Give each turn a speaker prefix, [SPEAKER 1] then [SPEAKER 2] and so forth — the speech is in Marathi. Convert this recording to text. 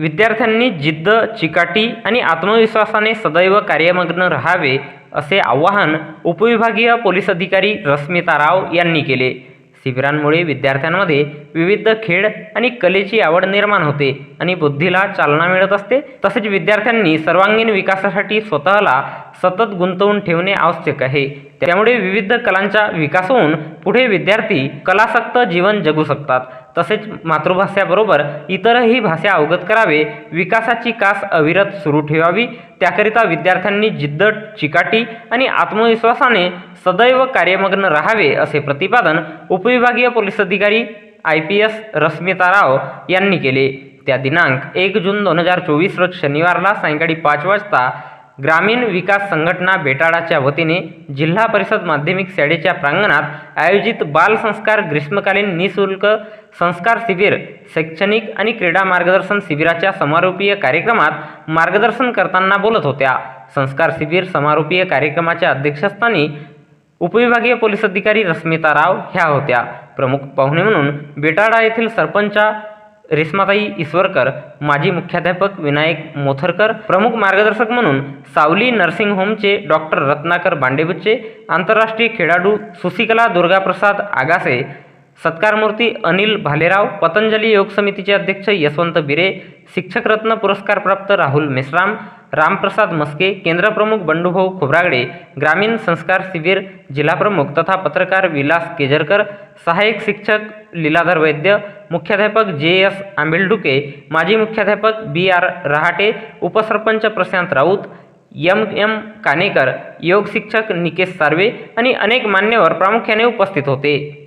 [SPEAKER 1] विद्यार्थ्यांनी जिद्द, चिकाटी आणि आत्मविश्वासाने सदैव कार्यमग्न राहावे असे आवाहन उपविभागीय पोलीस अधिकारी रश्मिता राव यांनी केले। शिबिरांमुळे विद्यार्थ्यांमध्ये विविध खेळ आणि कलेची आवड निर्माण होते आणि बुद्धीला चालना मिळत असते। तसेच विद्यार्थ्यांनी सर्वांगीण विकासासाठी स्वतःला सतत गुंतवून ठेवणे आवश्यक आहे। त्यामुळे विविध कलांचा विकास होऊन पुढे विद्यार्थी कलासक्त जीवन जगू शकतात। तसेच मातृभाषेबरोबर इतरही भाषा अवगत करावे, विकासाची कास अविरत सुरू ठेवावी। त्याकरिता विद्यार्थ्यांनी जिद्द, चिकाटी आणि आत्मविश्वासाने सदैव कार्यमग्न राहावे असे प्रतिपादन उपविभागीय पोलीस अधिकारी IPS रश्मिता राव यांनी केले। त्या दिनांक 1 जून 2024 रोज शनिवारला सायंकाळी 5 वाजता ग्रामीण विकास संघटना बेटाळाच्या वतीने जिल्हा परिषद माध्यमिक शाळेच्या प्रांगणात आयोजित बाल संस्कार ग्रीष्मकालीन निःशुल्क संस्कार शिबिर, शैक्षणिक आणि क्रीडा मार्गदर्शन शिबिराच्या समारोपीय कार्यक्रमात मार्गदर्शन करताना बोलत होत्या। संस्कार शिबिर समारोपीय कार्यक्रमाच्या अध्यक्षस्थानी उपविभागीय पोलीस अधिकारी रश्मिता राव ह्या होत्या। प्रमुख पाहुणे म्हणून बेटाळा येथील सरपंच रेश्माताई ईश्वरकर, माजी मुख्याध्यापक विनायक मोथरकर, प्रमुख मार्गदर्शक म्हणून सावली नर्सिंग होमचे डॉक्टर रत्नाकर बांडेबुच्चे, आंतरराष्ट्रीय खेळाडू सुशिकला दुर्गाप्रसाद आगासे, सत्कारमूर्ती अनिल भालेराव, पतंजली योग समितीचे अध्यक्ष यशवंत बिरे, शिक्षकरत्न पुरस्कार प्राप्त राहुल मेश्राम, रामप्रसाद मस्के, केंद्रप्रमुख बंडूभाऊ खोब्रागडे, ग्रामीण संस्कार शिबिर जिल्हाप्रमुख तथा पत्रकार विलास केजरकर, सहाय्यक शिक्षक लीलाधर वैद्य, मुख्याध्यापक JS आंबिलडुके, माजी मुख्याध्यापक BR रहाटे, उपसरपंच प्रशांत राऊत, MM कानेकर, योग शिक्षक निकेश सार्वे आणि अनेक मान्यवर प्रामुख्याने उपस्थित होते।